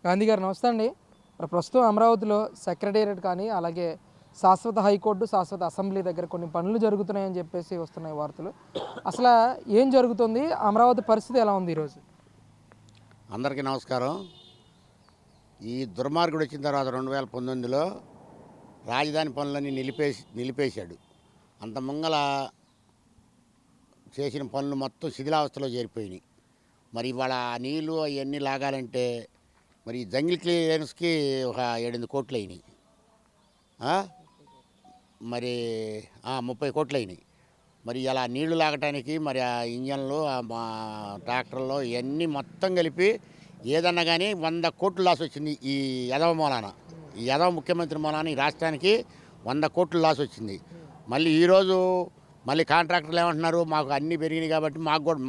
గాంధీ గారు నమస్తే అండి. మరి ప్రస్తుతం అమరావతిలో సెక్రటేరియట్ కానీ, అలాగే శాశ్వత హైకోర్టు, శాశ్వత అసెంబ్లీ దగ్గర కొన్ని పనులు జరుగుతున్నాయని చెప్పేసి వస్తున్నాయి వార్తలు. అసలు ఏం జరుగుతుంది? అమరావతి పరిస్థితి ఎలా ఉంది ఈరోజు? అందరికీ నమస్కారం. ఈ దుర్మార్గుడు వచ్చిన తర్వాత 2019లో రాజధాని పనులన్నీ నిలిపేశాడు. అంత ముంగల చేసిన పనులు మొత్తం శిథిలావస్థలో చేరిపోయినాయి. మరి ఇవాళ నీళ్ళు అవన్నీ లాగాలంటే మరి జంగిల్ క్లియరెన్స్కి ఒక 7-8 కోట్లు అయినాయి. మరి 30 కోట్లు అయినాయి. మరి ఇలా నీళ్లు లాగటానికి మరి ఆ ఇంజన్లు మా ట్రాక్టర్లు ఇవన్నీ మొత్తం కలిపి ఏదన్నా కానీ 100 కోట్లు లాస్ వచ్చింది. ఈ యదవ మూలాన, ఈ యదవ ముఖ్యమంత్రి మూలాన ఈ రాష్ట్రానికి 100 కోట్లు లాస్ వచ్చింది. మళ్ళీ ఈరోజు మళ్ళీ కాంట్రాక్టర్లు ఏమంటున్నారు, మాకు అన్నీ పెరిగినాయి కాబట్టి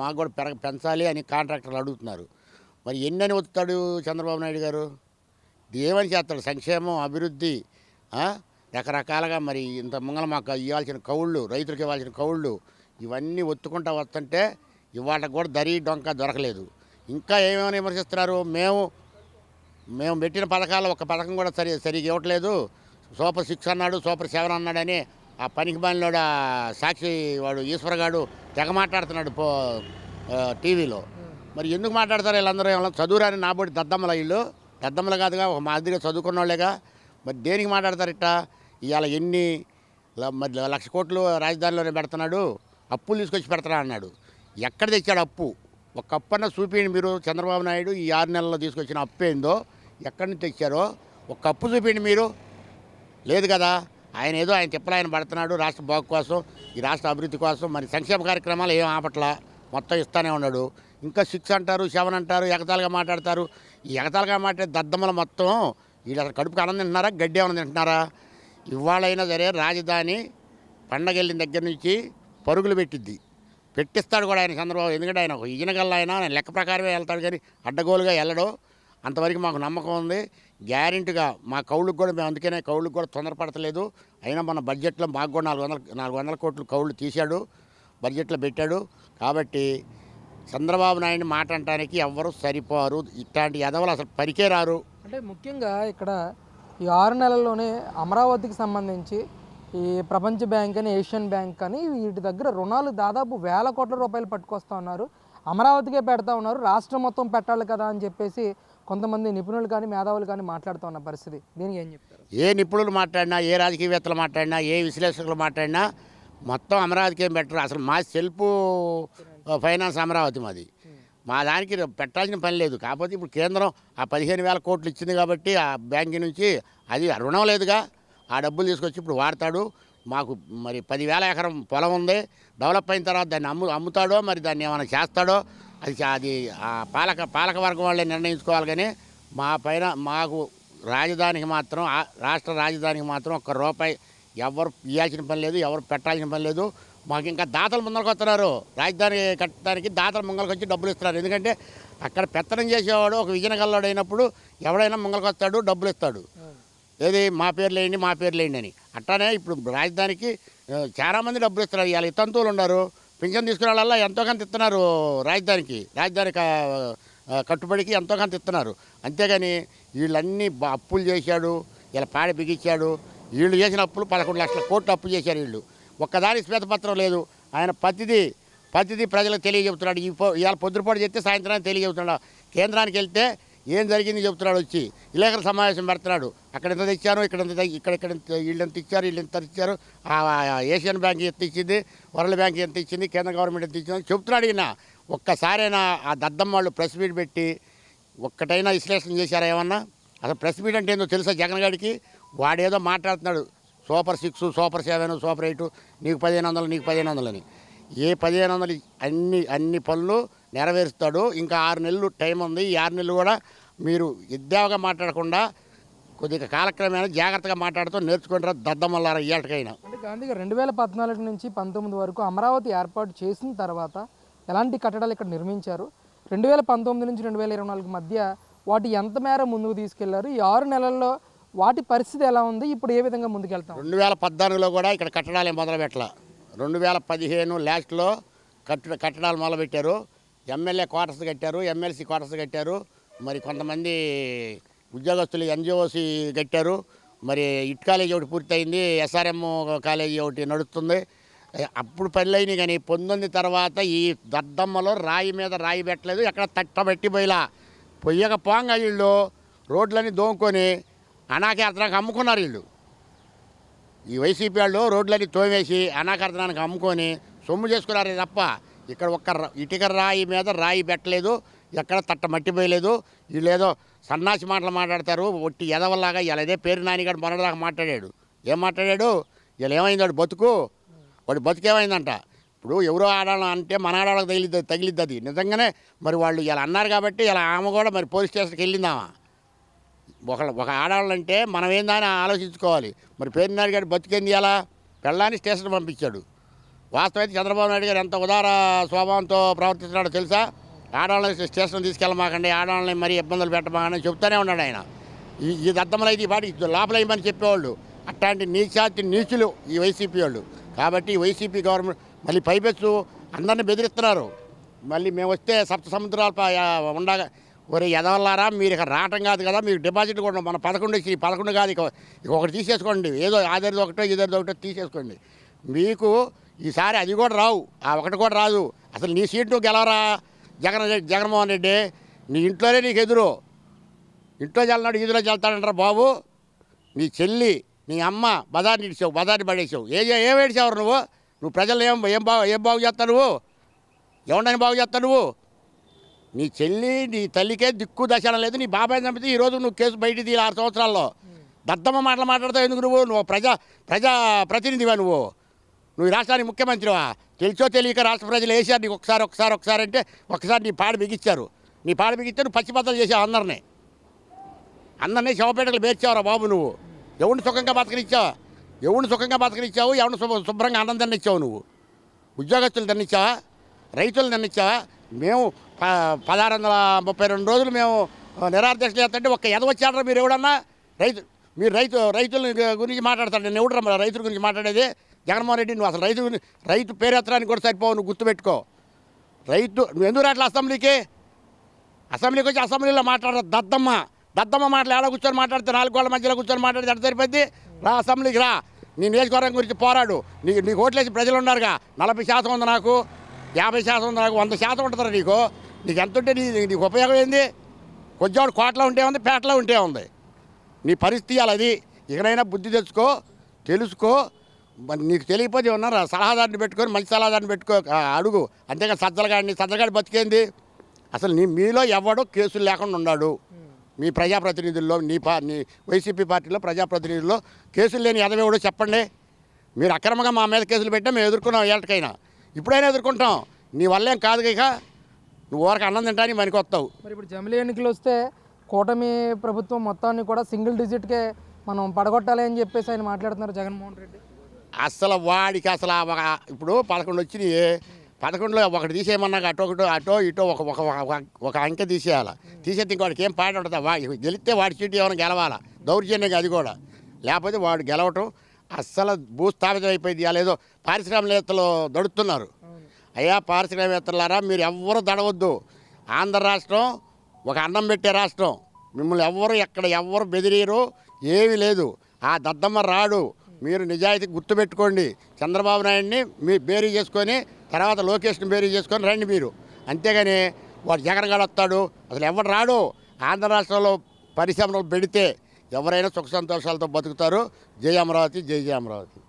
మాకు కూడా పెంచాలి అని కాంట్రాక్టర్లు అడుగుతున్నారు. మరి ఎన్నని ఒత్తుతాడు చంద్రబాబు నాయుడు గారు? ఏమని చేస్తాడు? సంక్షేమం, అభివృద్ధి, రకరకాలుగా మరి ఇంత ముంగల మాకు ఇవ్వాల్సిన కౌళ్ళు, రైతులకు ఇవ్వాల్సిన కౌళ్ళు ఇవన్నీ ఒత్తుకుంటా వస్తుంటే ఇవాళ కూడా దరి డొంక దొరకలేదు. ఇంకా ఏమేమైనా విమర్శిస్తున్నారు? మేము పెట్టిన పథకాలు ఒక పథకం కూడా సరిగ్గా ఇవ్వట్లేదు. సూపర్ 6 అన్నాడు, సూపర్ 7 అన్నాడని ఆ పనికి బానిలోడు సాక్షి వాడు ఈశ్వరగాడు తెగ మాట్లాడుతున్నాడు టీవీలో. మరి ఎందుకు మాట్లాడతారు వీళ్ళందరూ? ఏమన్నా చదువురాని నాబోటి దద్దమ్మల వీళ్ళు? దద్దమ్మలు కాదుగా, ఒక మాదిరిగా చదువుకున్న వాళ్ళేగా. మరి దేనికి మాట్లాడతారు ఇట్టా? ఇవాళ మరి 1,00,000 కోట్లు రాజధానిలోనే పెడుతున్నాడు, అప్పులు తీసుకొచ్చి పెడతారా అన్నాడు. ఎక్కడ తెచ్చాడు అప్పు? ఒక అప్పన్న చూపించండి మీరు. చంద్రబాబు నాయుడు ఈ 6 నెలల్లో తీసుకొచ్చిన అప్పు ఏందో, ఎక్కడి నుంచి తెచ్చారో ఒక అప్పు చూపించండి మీరు. లేదు కదా. ఆయన తిప్పలు ఆయన పడుతున్నాడు రాష్ట్ర బాగు కోసం, ఈ రాష్ట్ర అభివృద్ధి కోసం. మరి సంక్షేమ కార్యక్రమాలు ఏం ఆపట్లా, మొత్తం ఇస్తానే ఉన్నాడు. ఇంకా 6 అంటారు, 7 అంటారు, ఎగతాలుగా మాట్లాడతారు. ఈ ఎగతాలుగా మాట్లాడే దద్దమ్మలు మొత్తం వీళ్ళు అసలు కడుపుకి అన్నం తింటున్నారా, గడ్డి ఏమైనా తింటున్నారా? ఇవాళైనా సరే రాజధాని పండగ వెళ్ళిన దగ్గర నుంచి పరుగులు పెట్టిస్తాడు కూడా ఆయన చంద్రబాబు. ఎందుకంటే ఆయన ఈయనగల్లా ఆయన లెక్క ప్రకారమే వెళ్తాడు, కానీ అడ్డగోలుగా వెళ్ళడు. అంతవరకు మాకు నమ్మకం ఉంది. గ్యారెంటీగా మా కౌళ్ళకు కూడా, మేము అందుకనే కౌళ్ళకు కూడా తొందరపడతలేదు. అయినా మన బడ్జెట్లో మాకు కూడా 400 కోట్లు కౌళ్ళు తీశాడు, బడ్జెట్లో పెట్టాడు. కాబట్టి చంద్రబాబు నాయుడిని మాట అనడానికి ఎవ్వరూ సరిపోరు. ఇట్లాంటి ఎదవలు అసలు పరికే రారు. అంటే ముఖ్యంగా ఇక్కడ ఈ 6 నెలల్లోనే అమరావతికి సంబంధించి ఈ ప్రపంచ బ్యాంక్ అని, ఏషియన్ బ్యాంక్ అని వీటి దగ్గర రుణాలు దాదాపు 1,000 కోట్ల రూపాయలు పట్టుకొస్తా ఉన్నారు. అమరావతికే పెడతా ఉన్నారు, రాష్ట్రం మొత్తం పెట్టాలి కదా అని చెప్పేసి కొంతమంది నిపుణులు కానీ, మేధావులు కానీ మాట్లాడుతూ ఉన్న పరిస్థితి. దీనికి ఏం చెప్తారు? ఏ నిపుణులు మాట్లాడినా, ఏ రాజకీయవేత్తలు మాట్లాడినా, ఏ విశ్లేషకులు మాట్లాడినా మొత్తం అమరావతికి ఏం పెట్టరు. అసలు మా సెల్ఫ్ ఫైనాన్స్ అమరావతి మాది. మా దానికి పెట్టాల్సిన పని లేదు. కాకపోతే ఇప్పుడు కేంద్రం ఆ 15,000 కోట్లు ఇచ్చింది కాబట్టి ఆ బ్యాంకు నుంచి అది రుణం లేదుగా, ఆ డబ్బులు తీసుకొచ్చి ఇప్పుడు వాడతాడు. మాకు మరి 10,000 ఎకరం పొలం ఉంది. డెవలప్ అయిన తర్వాత దాన్ని అమ్ముతాడో మరి దాన్ని ఏమైనా చేస్తాడో అది ఆ పాలక వర్గం వాళ్ళే నిర్ణయించుకోవాలి. కానీ మా పైన మాకు రాజధానికి మాత్రం, రాష్ట్ర రాజధానికి మాత్రం ₹1 ఎవరు ఇవ్వాల్సిన పని లేదు, ఎవరు పెట్టాల్సిన పని లేదు. మాకు ఇంకా దాతలు ముందరకు వస్తున్నారు. రాజధాని కట్టడానికి దాతలు ముంగలకు వచ్చి డబ్బులు ఇస్తున్నారు. ఎందుకంటే అక్కడ పెత్తనం చేసేవాడు ఒక విజయనగరంలో అయినప్పుడు ఎవడైనా ముంగలకు వస్తాడు, డబ్బులు ఇస్తాడు. ఏది మా పేర్లు వేయండి అని. అట్లానే ఇప్పుడు రాజధానికి చాలామంది డబ్బులు ఇస్తున్నారు. ఇవాళ తంతువులు ఉన్నారు, పింఛన్ తీసుకునే వాళ్ళ ఎంతో కొంత ఇస్తున్నారు. రాజధాని కట్టుబడికి ఎంతో కొంత ఇస్తున్నారు. అంతేగాని వీళ్ళన్నీ అప్పులు చేశాడు, ఇలా పాడి బిగించాడు. వీళ్ళు చేసిన అప్పులు 11 లక్షల కోట్లు అప్పు చేశారు వీళ్ళు. ఒక్కదాని శ్వేతపత్రం లేదు. ఆయన ప్రతిదీ ప్రజలకు తెలియజెబుతున్నాడు. ఇవాళ పొద్దుపాటు చెప్తే సాయంత్రానికి తెలియజెబుతున్నాడు. కేంద్రానికి వెళ్తే ఏం జరిగింది చెబుతున్నాడు. వచ్చి విలేకరుల సమావేశం పెడుతున్నాడు. అక్కడ ఎంత తెచ్చాను, ఇక్కడ వీళ్ళు ఎంత ఇచ్చారు, వీళ్ళు ఎంత ఇచ్చారు, ఏషియన్ బ్యాంక్ ఎంత ఇచ్చింది, వరల్డ్ బ్యాంక్ ఎంత ఇచ్చింది, కేంద్ర గవర్నమెంట్ ఎంత ఇచ్చింది చెబుతున్నాడు. ఈయన ఒక్కసారైనా ఆ దద్దమ్మ వాళ్ళు ప్రెస్ మీట్ పెట్టి ఒక్కటైనా విశ్లేషణ చేశారా ఏమన్నా? అసలు ప్రెస్ మీట్ అంటే ఏందో తెలుసా జగన్ గారికి? వాడేదో మాట్లాడుతున్నాడు, సూపర్ 6, సూపర్ 7, సూపర్ 8, నీకు 1,500, నీకు 1,500 అని. ఏ 1,500 అన్ని పనులు నెరవేరుస్తాడు. ఇంకా 6 నెలలు టైం ఉంది. ఈ 6 నెలలు కూడా మీరు ఎద్దేవగా మాట్లాడకుండా కొద్దిగా కాలక్రమేణా జాగ్రత్తగా మాట్లాడుతూ నేర్చుకుంటారు దద్దమల్లారా ఇయ్యాటికైనా. అంటే గాంధీ గారు 2014 నుంచి 19 వరకు అమరావతి ఏర్పాటు చేసిన తర్వాత ఎలాంటి కట్టడాలు ఇక్కడ నిర్మించారు? 2019 నుంచి 2024 మధ్య వాటి ఎంత మేర ముందుకు తీసుకెళ్లారు? ఈ 6 నెలల్లో వాటి పరిస్థితి ఎలా ఉంది? ఇప్పుడు ఏ విధంగా ముందుకెళ్తాం? 2014లో కూడా ఇక్కడ కట్టడాలు మొదలు పెట్టాల. 2015 లాస్ట్లో కట్టడాలు మొదలుపెట్టారు. ఎమ్మెల్యే క్వార్టర్స్ కట్టారు, ఎమ్మెల్సీ క్వార్టర్స్ కట్టారు. మరి కొంతమంది ఉద్యోగస్తులు ఎన్జిఓసి కట్టారు. మరి ఇట్ కాలేజీ ఒకటి పూర్తయింది, SRM కాలేజీ ఒకటి నడుస్తుంది. అప్పుడు పనులైనవి కానీ పొందొంది తర్వాత ఈ దద్దమ్మలో రాయి మీద రాయి పెట్టలేదు, ఎక్కడ తట్టబెట్టి పొయ్యక పోంగా వీళ్ళు రోడ్లన్నీ దోముకొని అనాకేతనానికి అమ్ముకున్నారు. వీళ్ళు ఈ వైసీపీ వాళ్ళు రోడ్లన్నీ తోమేసి అనాకర్తనానికి అమ్ముకొని సొమ్ము చేసుకున్నారే తప్ప ఇక్కడ ఒక్క ఇటుక రాయి మీద రాయి పెట్టలేదు, ఎక్కడ తట్ట మట్టిపోయలేదు. వీళ్ళు ఏదో సన్నాసి మాటలు మాట్లాడతారు ఒట్టి ఎదవల్లాగా. ఇలా ఇదే పేరు నానిగాడు మొన్నటిదాకా మాట్లాడాడు. ఏం మాట్లాడాడు? ఇలా ఏమైంది వాడు బతుకేమైందంట. ఇప్పుడు ఎవరో ఆడాలి అంటే మన ఆడవాళ్ళకి తగిలిద్ది అది నిజంగానే. మరి వాళ్ళు ఇలా అన్నారు కాబట్టి ఇలా ఆమె కూడా మరి పోలీస్ స్టేషన్కి వెళ్ళిందామా? ఒక ఆడవాళ్ళంటే మనం ఏందని ఆలోచించుకోవాలి. మరి పేరు నాయుడు గారు బతికేంది ఇలా పెళ్ళాన్ని స్టేషన్ పంపించాడు. వాస్తవైతే చంద్రబాబు నాయుడు గారు ఎంత ఉదార స్వభావంతో ప్రవర్తిస్తున్నాడో తెలుసా? ఆడవాళ్ళని స్టేషన్ తీసుకెళ్ళమాకండి, ఆడవాళ్ళని మరి ఇబ్బందులు పెట్టమాకండి చెప్తూనే ఉన్నాడు ఆయన. ఈ దద్దమ్మలు అయితే ఈ పాటి లోపలేయమని చెప్పేవాళ్ళు. అట్లాంటి నీచులు ఈ వైసీపీ వాళ్ళు. కాబట్టి ఈ వైసీపీ గవర్నమెంట్ మళ్ళీ పైపెచ్చు అందరిని బెదిరిస్తున్నారు. మళ్ళీ మేము వస్తే సప్త సముద్రాలు ఉండగా ఒరే ఎదవల్లారా, మీరు ఇక రావటం కాదు కదా, మీకు డిపాజిట్ కూడా మన 11 వచ్చి 11 కాదు, ఇక ఒకటి తీసేసుకోండి. ఏదో ఆదరిది ఒకటో ఇదరిది ఒకటో తీసేసుకోండి. మీకు ఈసారి అది కూడా రావు, ఆ ఒకటి కూడా రాదు. అసలు నీ సీట్ నువ్వు గెలవరా జగన్మోహన్ రెడ్డి? నీ ఇంట్లోనే నీకు ఎదురు. ఇంట్లో చల్లనాడు ఈదులో చల్తాడంటారా బాబు? నీ చెల్లి నీ అమ్మ బజార్ని ఇడిచావు, బజార్ని పడేసావు. ఏం ఏడిచావు నువ్వు ప్రజలు ఏం బాగు చేస్తావు నువ్వు? ఎవరిని బాగు చేస్తావు నువ్వు? నీ చెల్లి నీ తల్లికే దిక్కు దశ లేదు. నీ బాబాయ్ చంపితే ఈరోజు నువ్వు కేసు బయట తీ 6 సంవత్సరాల్లో. దద్దమ్మ మాటలు మాట్లాడతావు ఎందుకు నువ్వు ప్రజా ప్రతినిధివా నువ్వు ఈ రాష్ట్రానికి ముఖ్యమంత్రివా? తెలిసో తెలియక రాష్ట్ర ప్రజలు వేసారు నీకు ఒకసారి అంటే ఒకసారి నీ పాడు బిగించారు. నీ పాడు బిగిస్తే నువ్వు పచ్చిబద్దలు చేసావు అందరినీ శవపేటలు పేర్చావురా బాబు. నువ్వు ఎవరిని సుఖంగా బతకనిచ్చావు? ఎవరిని శుభ్రంగా అన్నం తినిచ్చావు? నువ్వు ఉద్యోగస్తులు తినిచ్చావా? రైతులు తినిచ్చావా? మేము 1632 రోజులు మేము నిరాదీక్ష చేస్తుంటే ఒక్క ఎదవచ్చాడరా మీరు ఎవడన్నా? రైతుల గురించి మాట్లాడతాడు. నేను ఎవడరా రైతుల గురించి మాట్లాడేది? జగన్మోహన్ రెడ్డి నువ్వు అసలు రైతు పేరెత్తడానికి కూడా సరిపోవు. నువ్వు గుర్తుపెట్టుకో. నువ్వు ఎందుకు రాట్లా అసెంబ్లీకి వచ్చి అసెంబ్లీలో మాట్లాడదు దద్దమ్మ మాటలు ఏడ కూర్చొని మాట్లాడితే 4 గోళ్ల మధ్యలో కూర్చొని మాట్లాడితే ఎడ సరిపోద్ది? రా అసెంబ్లీకి రా, నీ నియోజకవర్గం గురించి పోరాడు. నీకు ఓట్లేసి ప్రజలు ఉన్నారుగా. 40% ఉంది నాకు, 50% ఉంది నాకు, 100% ఉంటుందా నీకు ఎంత ఉంటే నీకు ఉపయోగం ఏంది? కొద్దివాడు కోటలో ఉంటే ఉంది, పేటలో ఉంటే ఉంది. నీ పరిస్థితి అలాది. ఇకనైనా బుద్ధి తెలుసుకో. నీకు తెలియకపోతే ఉన్నారా సలహాదారుని పెట్టుకొని మంచి సలహాదారుని పెట్టుకో అడుగు. అంతేకాదు సజ్జలగాడి బతికేంది? అసలు మీలో ఎవడో కేసులు లేకుండా ఉన్నాడు. మీ ప్రజాప్రతినిధుల్లో నీ వైసీపీ పార్టీలో ప్రజాప్రతినిధుల్లో కేసులు లేని ఎదవేవడో చెప్పండి. మీరు అక్రమంగా మా మీద కేసులు పెట్టా మేము ఎదుర్కొన్నాం. ఏళ్ళకైనా ఇప్పుడైనా ఎదుర్కొంటాం. నీ వల్లేం కాదు ఇక. నువ్వు ఊరికి అన్నం తింటానికి పనికొస్తావు. మరి ఇప్పుడు జమిలీ ఎన్నికలు వస్తే కూటమి ప్రభుత్వం మొత్తాన్ని కూడా సింగిల్ డిజిట్కే మనం పడగొట్టాలి అని చెప్పేసి ఆయన మాట్లాడుతున్నారు జగన్మోహన్ రెడ్డి. అసలు వాడికి ఇప్పుడు 11 వచ్చినాయి. 11లో ఒకటి తీసేయమన్నాక అటో ఇటో ఒక అంకె తీసేయాలి. తీసేస్తే ఇంకోటికి ఏం పాట ఉంటుందా? గెలిస్తే వాడి సీటు ఏమైనా గెలవాలా? దౌర్జన్యం అది కూడా. లేకపోతే వాడు గెలవటం అస్సలు భూస్థాపితం అయిపోయింది. లేదో పారిశ్రామికవేత్తలు దడుతున్నారు. అయ్యా పారిశ్రామికవేత్తలారా, మీరు ఎవ్వరూ దడవద్దు. ఆంధ్ర రాష్ట్రం ఒక అన్నం పెట్టే రాష్ట్రం. మిమ్మల్ని ఎవ్వరు బెదిరీరు, ఏమీ లేదు. ఆ దద్దమ్మ రాడు. మీరు నిజాయితీ గుర్తుపెట్టుకోండి. చంద్రబాబు నాయుడిని మీ బేరీ చేసుకొని తర్వాత లోకేష్ని బేరీ చేసుకొని రండి మీరు. అంతేగాని వాడు జగన్ గారు వస్తాడు అసలు ఎవరు రాడు. ఆంధ్ర రాష్ట్రంలో పరిశ్రమలు పెడితే ఎవరైనా సుఖ సంతోషాలతో బతుకుతారు. జై అమరావతి, జై అమరావతి.